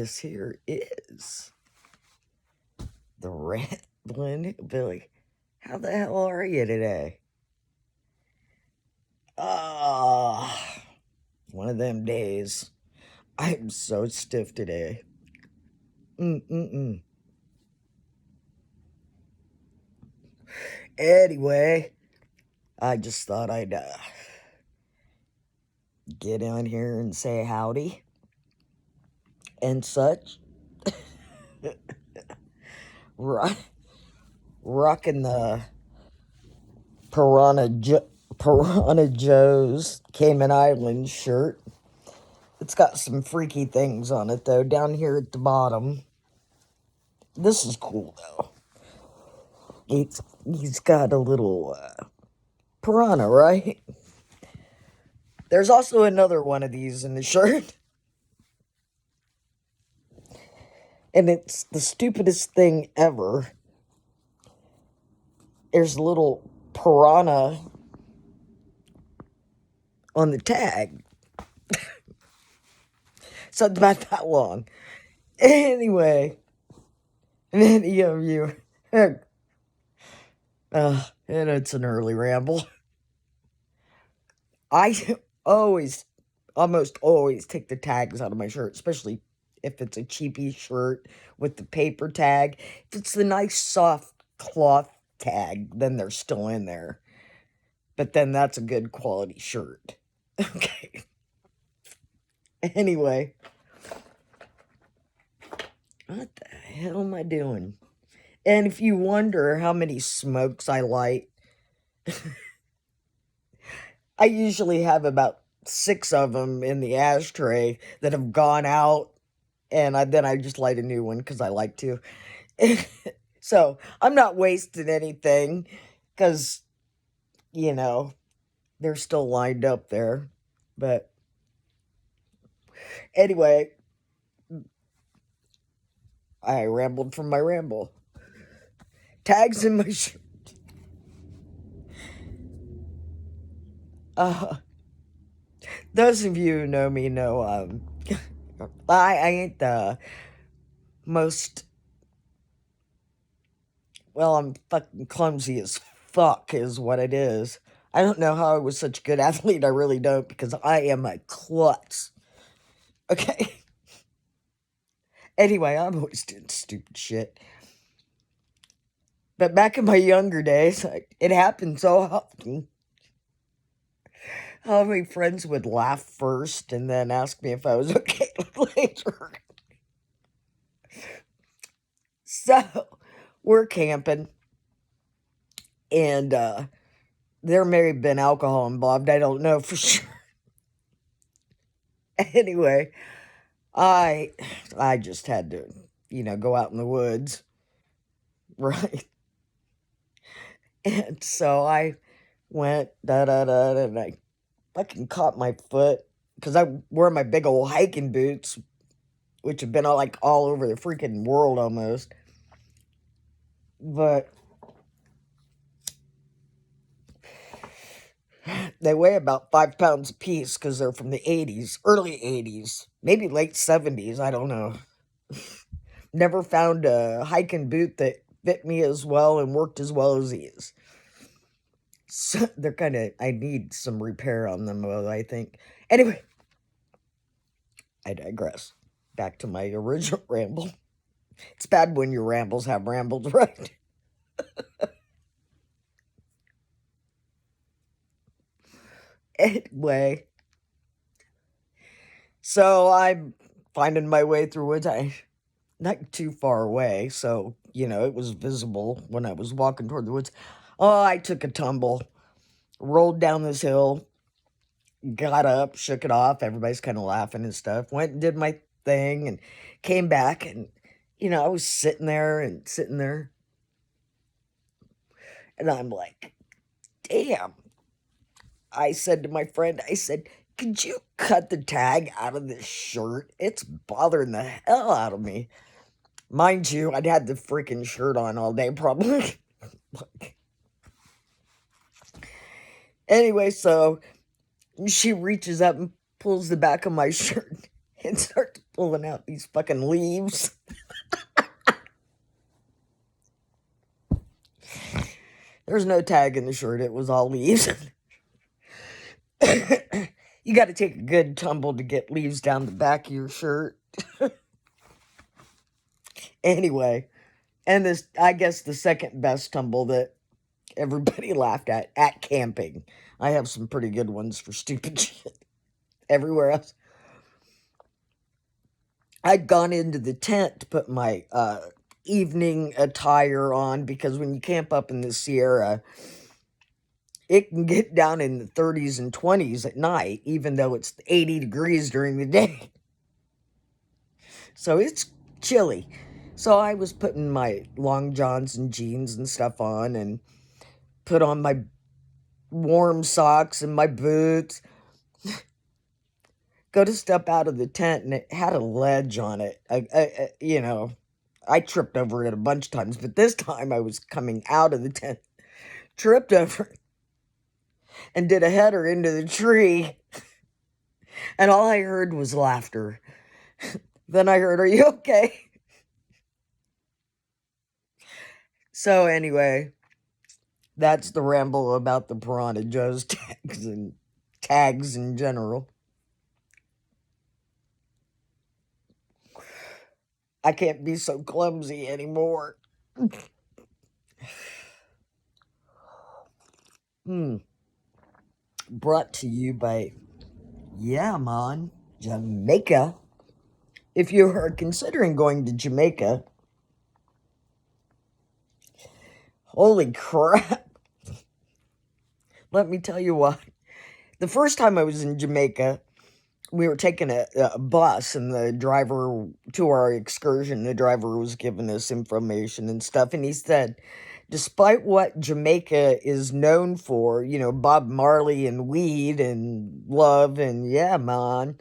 this here is the Rambling Billy. How the hell are you today? Ah, one of them days. I'm so stiff today. Mm-mm-mm. Anyway, I just thought I'd get on here and say howdy and such. Rocking the Piranha Joe's Cayman Island shirt. It's got some freaky things on it, though, down here at the bottom. This is cool, though. He's got a little piranha, right? There's also another one of these in the shirt. And it's the stupidest thing ever. There's a little piranha on the tag. So it's about that long. Anyway, many of you, and it's an early ramble. I almost always take the tags out of my shirt, especially if it's a cheapy shirt with the paper tag. If it's the nice soft cloth tag, then they're still in there. But then that's a good quality shirt. Okay. Anyway. What the hell am I doing? And if you wonder how many smokes I light, I usually have about 6 of them in the ashtray that have gone out, and then I just light a new one because I like to. So I'm not wasting anything because, they're still lined up there. But anyway, I rambled from my ramble. Tags in my shirt. Those of you who know me know I ain't the most, well, I'm fucking clumsy as fuck is what it is. I don't know how I was such a good athlete, I really don't, because I am a klutz. Okay? Anyway, I'm always doing stupid shit. But back in my younger days, it happened so often. How many friends would laugh first and then ask me if I was okay later. So, we're camping, and there may have been alcohol involved. I don't know for sure. Anyway, I just had to, go out in the woods, right? And so I went da-da-da, and I fucking caught my foot because I wear my big old hiking boots, which have been all over the freaking world almost. But they weigh about 5 pounds a piece because they're from the 80s, early 80s, maybe late 70s, I don't know. Never found a hiking boot that fit me as well and worked as well as these. So they're I need some repair on them, I think. Anyway, I digress. Back to my original ramble. It's bad when your rambles have rambles, right? Anyway, so I'm finding my way through woods. Not too far away, so, it was visible when I was walking toward the woods. Oh, I took a tumble, rolled down this hill, got up, shook it off. Everybody's kind of laughing and stuff. Went and did my thing and came back, and, I was sitting there. And I'm like, damn. I said to my friend, could you cut the tag out of this shirt? It's bothering the hell out of me. Mind you, I'd had the freaking shirt on all day, probably. Anyway, so she reaches up and pulls the back of my shirt and starts pulling out these fucking leaves. There's no tag in the shirt. It was all leaves. You got to take a good tumble to get leaves down the back of your shirt. Anyway, and this, I guess, the second best tumble that everybody laughed at camping. I have some pretty good ones for stupid shit. Everywhere else, I'd gone into the tent to put my evening attire on because when you camp up in the Sierra, it can get down in the 30s and 20s at night, even though it's 80 degrees during the day. So it's chilly. So I was putting my long johns and jeans and stuff on and put on my warm socks and my boots. Go to step out of the tent and it had a ledge on it. I tripped over it a bunch of times, but this time I was coming out of the tent, tripped over it, and did a header into the tree. And all I heard was laughter. Then I heard, "Are you okay?" So anyway, that's the ramble about the Piranha Joe's tags in general. I can't be so clumsy anymore. Brought to you by Man, Jamaica. If you are considering going to Jamaica, holy crap. Let me tell you what. The first time I was in Jamaica, we were taking a bus, and the driver, to our excursion, the driver was giving us information and stuff, and he said, despite what Jamaica is known for, Bob Marley and weed and love and man,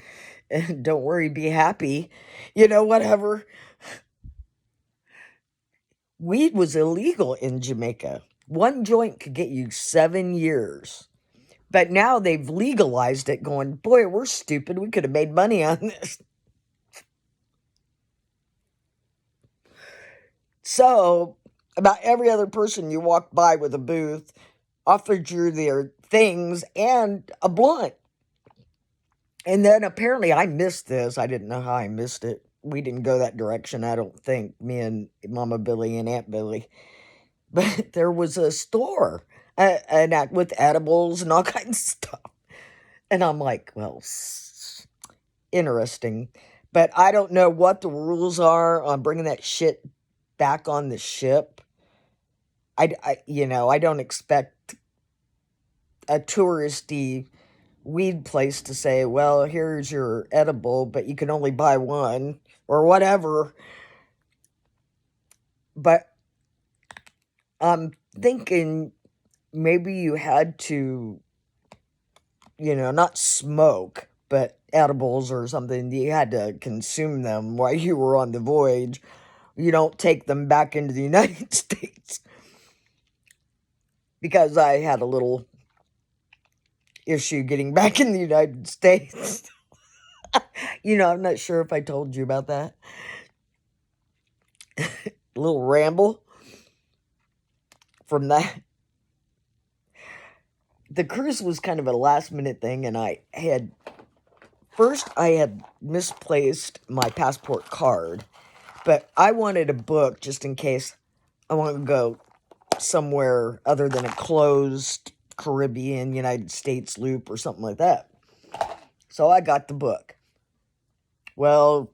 and don't worry, be happy, whatever. Weed was illegal in Jamaica. One joint could get you 7 years. But now they've legalized it, going, boy, we're stupid. We could have made money on this. So, about every other person you walked by with a booth offered you their things and a blunt. And then apparently I missed this. I didn't know how I missed it. We didn't go that direction, I don't think, me and Mama Billy and Aunt Billy. But there was a store with edibles and all kinds of stuff. And I'm like, well, interesting. But I don't know what the rules are on bringing that shit back on the ship. I don't expect a touristy weed place to say, well, here's your edible, but you can only buy one or whatever. But I'm thinking maybe you had to, not smoke, but edibles or something. You had to consume them while you were on the voyage. You don't take them back into the United States. Because I had a little issue getting back in the United States. I'm not sure if I told you about that. A little ramble from that. The cruise was kind of a last minute thing, and I had misplaced my passport card, but I wanted a book just in case I want to go somewhere other than a closed Caribbean, United States loop or something like that. So I got the book. Well,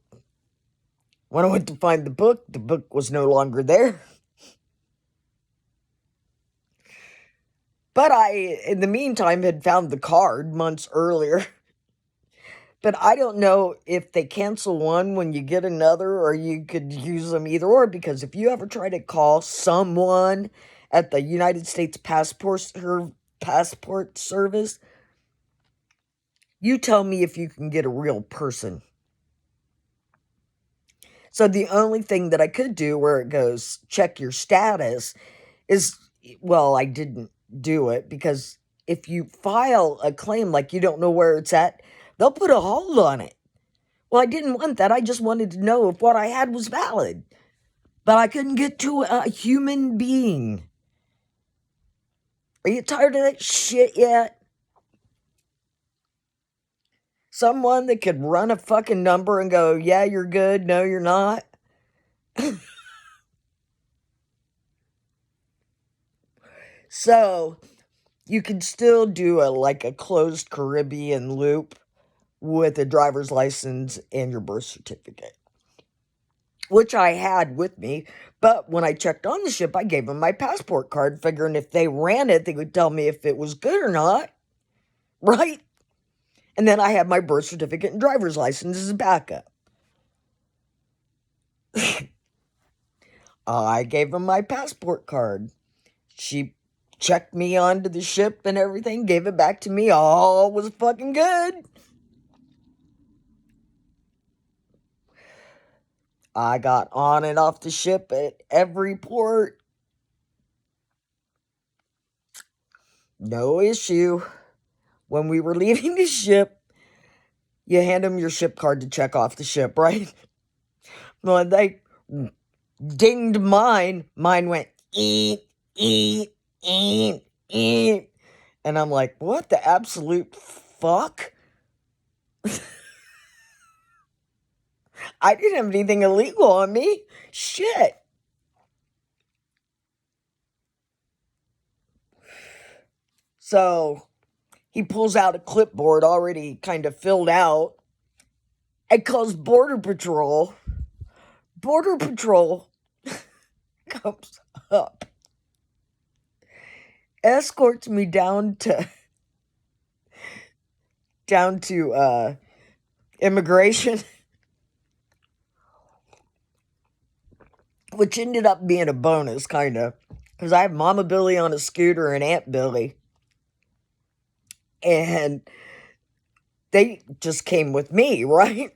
when I went to find the book was no longer there. But I, in the meantime, had found the card months earlier. But I don't know if they cancel one when you get another, or you could use them either or, because if you ever try to call someone at the United States Passport Service, you tell me if you can get a real person. So the only thing that I could do where it goes, check your status, is, well, I didn't do it, because if you file a claim like you don't know where it's at, they'll put a hold on it. Well, I didn't want that. I just wanted to know if what I had was valid. But I couldn't get to a human being. Are you tired of that shit yet? Someone that could run a fucking number and go, yeah, you're good. No, you're not. So you can still do a closed Caribbean loop with a driver's license and your birth certificate, which I had with me. But when I checked on the ship, I gave them my passport card, figuring if they ran it, they would tell me if it was good or not, right? And then I had my birth certificate and driver's license as a backup. I gave them my passport card. She checked me onto the ship and everything, gave it back to me. All was fucking good. I got on and off the ship at every port. No issue. When we were leaving the ship, you hand them your ship card to check off the ship, right? When they dinged mine went eat, eat, eat, eat. And I'm like, what the absolute fuck? I didn't have anything illegal on me. Shit. So he pulls out a clipboard already kind of filled out and calls Border Patrol. Border Patrol comes up, escorts me down to immigration, which ended up being a bonus, kind of, because I have Mama Billy on a scooter and Aunt Billy, and they just came with me, right?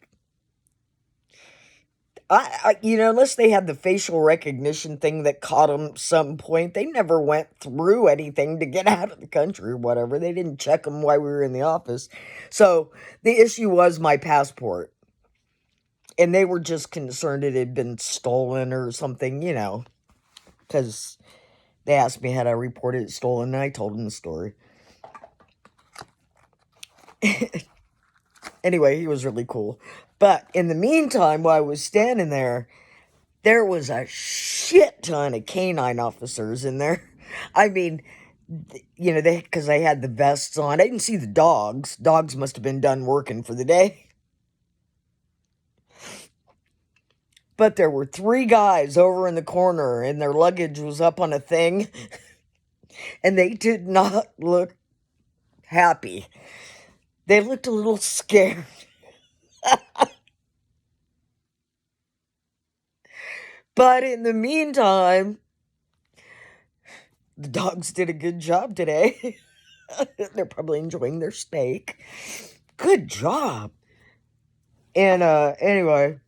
Unless they had the facial recognition thing that caught them some point, they never went through anything to get out of the country or whatever. They didn't check them while we were in the office. So the issue was my passport. And they were just concerned it had been stolen or something, because they asked me had I reported it stolen, and I told them the story. Anyway, he was really cool. But in the meantime, while I was standing there was a shit ton of canine officers in there. I mean, because they had the vests on. I didn't see the dogs. Dogs must have been done working for the day. But there were 3 guys over in the corner, and their luggage was up on a thing. And they did not look happy. They looked a little scared. But in the meantime, the dogs did a good job today. They're probably enjoying their steak. Good job. And anyway,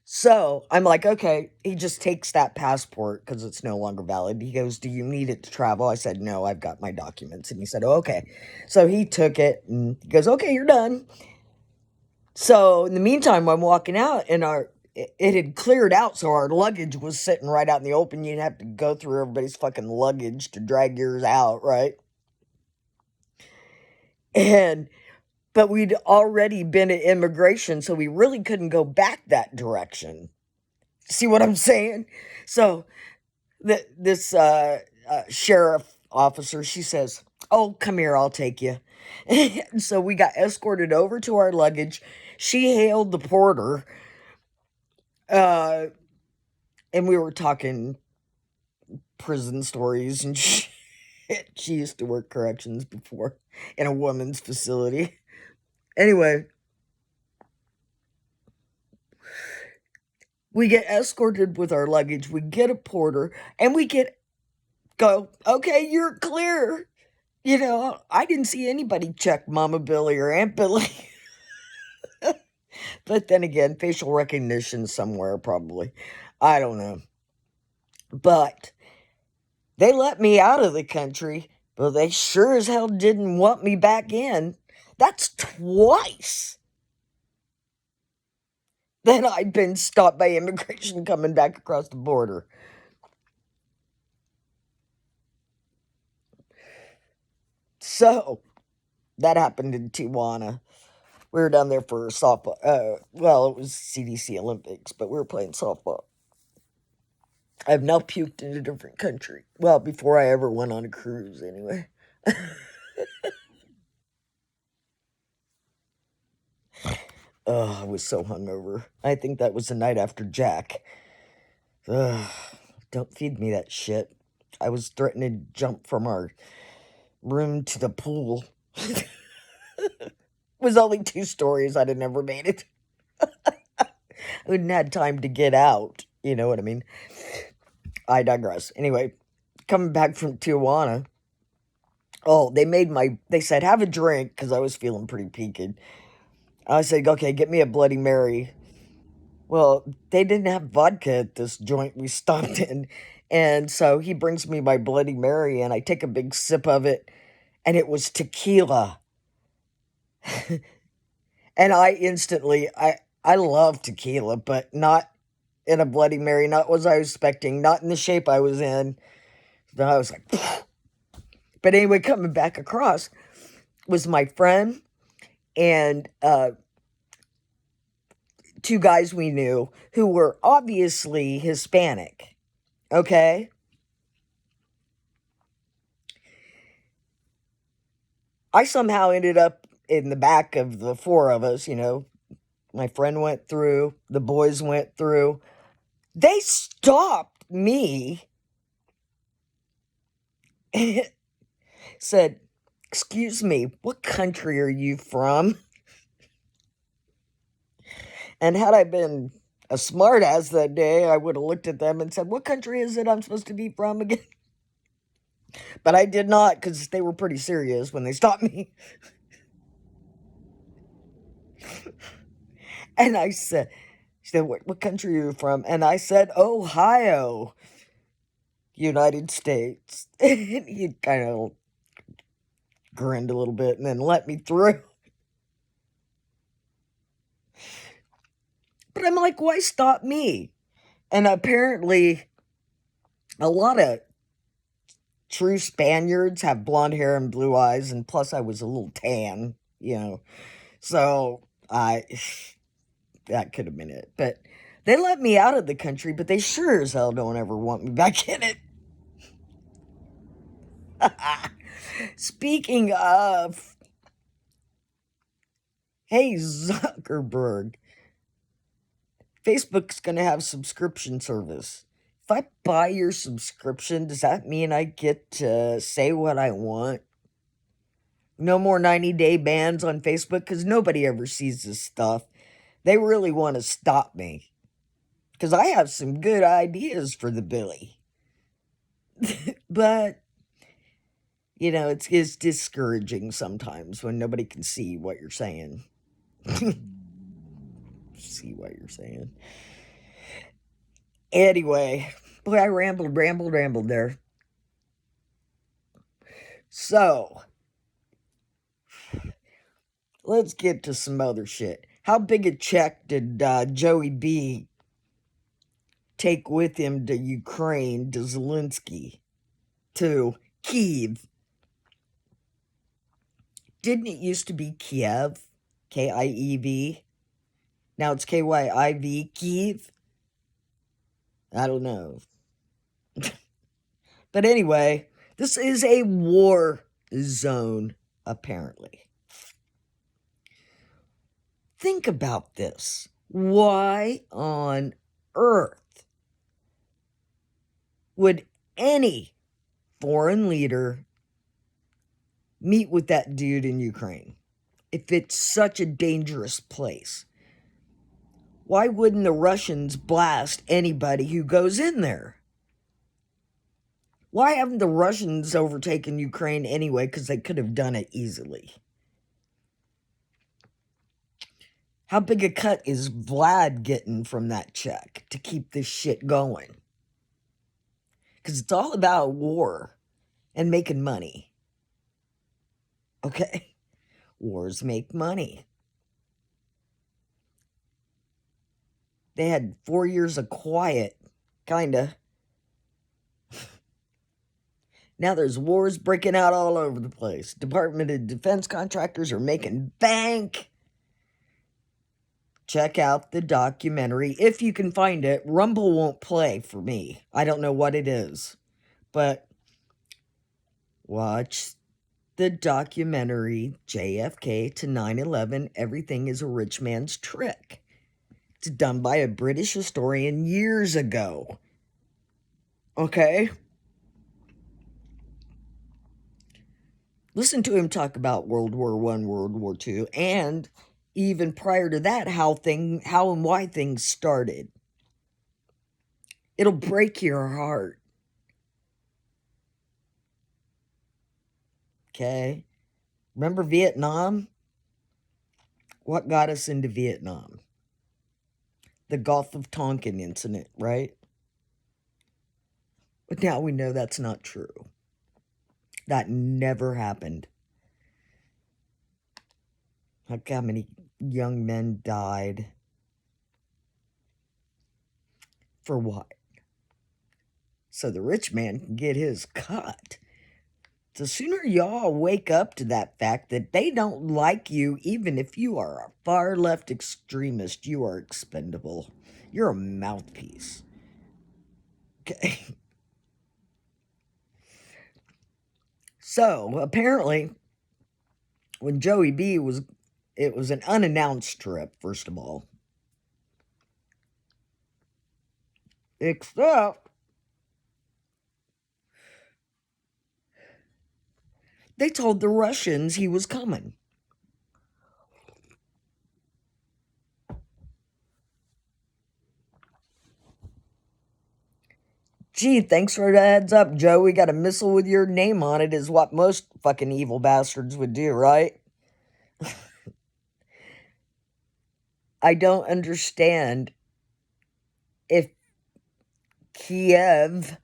so I'm like, okay, he just takes that passport because it's no longer valid. He goes, do you need it to travel? I said, no, I've got my documents. And he said, oh, okay. So he took it and he goes, okay, you're done. So in the meantime, I'm walking out and it had cleared out. So our luggage was sitting right out in the open. You'd have to go through everybody's fucking luggage to drag yours out, right? But we'd already been at immigration, so we really couldn't go back that direction. See what I'm saying? So this sheriff officer, she says, oh, come here, I'll take you. And so we got escorted over to our luggage. She hailed the porter, and we were talking prison stories and shit. She used to work corrections before in a woman's facility. Anyway, we get escorted with our luggage. We get a porter, and go, okay, you're clear. I didn't see anybody check Mama Billy or Aunt Billy. But then again, facial recognition somewhere, probably. I don't know. But they let me out of the country, Well, they sure as hell didn't want me back in. That's twice that I've been stopped by immigration coming back across the border. So, that happened in Tijuana. We were down there for softball. Well, it was CDC Olympics, but we were playing softball. I've now puked in a different country. Well, before I ever went on a cruise, anyway. Oh, I was so hungover. I think that was the night after Jack. Ugh, don't feed me that shit. I was threatening to jump from our room to the pool. It was only 2 stories. I'd have never made it. I wouldn't had time to get out. You know what I mean? I digress. Anyway, coming back from Tijuana. Oh, they said, have a drink, because I was feeling pretty peaked. I said, okay, get me a Bloody Mary. Well, they didn't have vodka at this joint we stopped in. And so he brings me my Bloody Mary, and I take a big sip of it, and it was tequila. And I love tequila, but not in a Bloody Mary, not what I was expecting, not in the shape I was in. Then I was like, pfft. But anyway, coming back across was my friend and 2 guys we knew who were obviously Hispanic. Okay? I somehow ended up in the back of the 4 of us, you know. My friend went through, the boys went through. They stopped me, said, excuse me, what country are you from? And had I been a smartass that day, I would have looked at them and said, what country is it I'm supposed to be from again? But I did not, because they were pretty serious when they stopped me. And I said, she said, what country are you from? And I said, Ohio, United States. And he kind of grinned a little bit and then let me through. But I'm like, why stop me? And apparently, a lot of true Spaniards have blonde hair and blue eyes, and plus I was a little tan, you know. So that could have been it. But they let me out of the country, but they sure as hell don't ever want me back in it. Speaking of, hey, Zuckerberg, Facebook's going to have subscription service. If I buy your subscription, does that mean I get to say what I want? No more 90-day bans on Facebook, because nobody ever sees this stuff. They really want to stop me, because I have some good ideas for the Billy. But, you know, it's discouraging sometimes when nobody can see what you're saying. See what you're saying. Anyway, boy, I rambled there. So, let's get to some other shit. How big a check did Joey B take with him to Ukraine, to Zelensky, to Kiev? Didn't it used to be Kiev? K-I-E-V? Now it's K-Y-I-V, Kiev? I don't know. But anyway, this is a war zone, apparently. Think about this. Why on earth would any foreign leader meet with that dude in Ukraine if it's such a dangerous place? Why wouldn't the Russians blast anybody who goes in there? Why haven't the Russians overtaken Ukraine anyway? Because they could have done it easily. How big a cut is Vlad getting from that check to keep this shit going? Because it's all about war and making money. Okay? Wars make money. They had 4 years of quiet, kinda. Now there's wars breaking out all over the place. Department of Defense contractors are making bank. Check out the documentary if you can find it. Rumble won't play for me. I don't know what it is. But watch the documentary JFK to 9/11 Everything is a Rich Man's Trick. It's done by a British historian years ago. Okay? Listen to him talk about World War I, World War II, and even prior to that, how and why things started. It'll break your heart. Okay? Remember Vietnam? What got us into Vietnam? The Gulf of Tonkin incident, right? But now we know that's not true. That never happened. Look how many young men died. For what? So the rich man can get his cut. The sooner y'all wake up to that fact that they don't like you, even if you are a far left extremist, you are expendable. You're a mouthpiece. Okay. So apparently, when Joey B it was an unannounced trip, first of all. Except they told the Russians he was coming. Gee, thanks for the heads up, Joe. We got a missile with your name on it, is what most fucking evil bastards would do, right? I don't understand if Kiev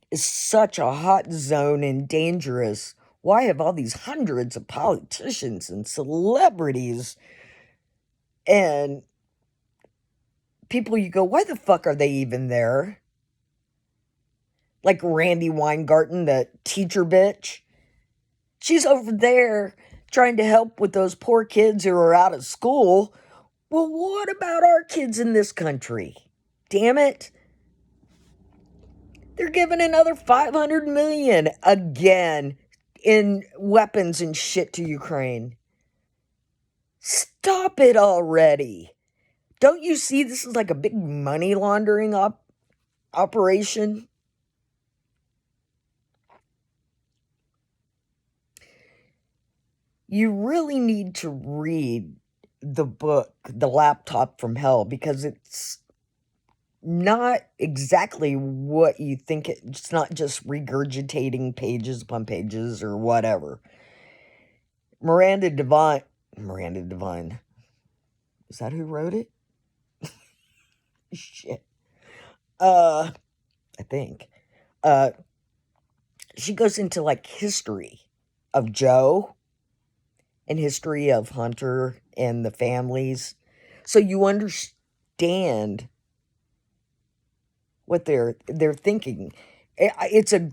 is such a hot zone and dangerous. Why have all these hundreds of politicians and celebrities and people you go, why the fuck are they even there? Like Randy Weingarten, the teacher bitch. She's over there trying to help with those poor kids who are out of school. Well, what about our kids in this country? Damn it. They're giving another $500 million again in weapons and shit to Ukraine. Stop it already. Don't you see this is like a big money laundering operation? You really need to read the book, The Laptop from Hell, because it's not exactly what you think. It's not just regurgitating pages upon pages or whatever. Miranda Devine, is that who wrote it? Shit. I think. She goes into like history of Joe and history of Hunter and the families. So you understand what they're thinking. It's a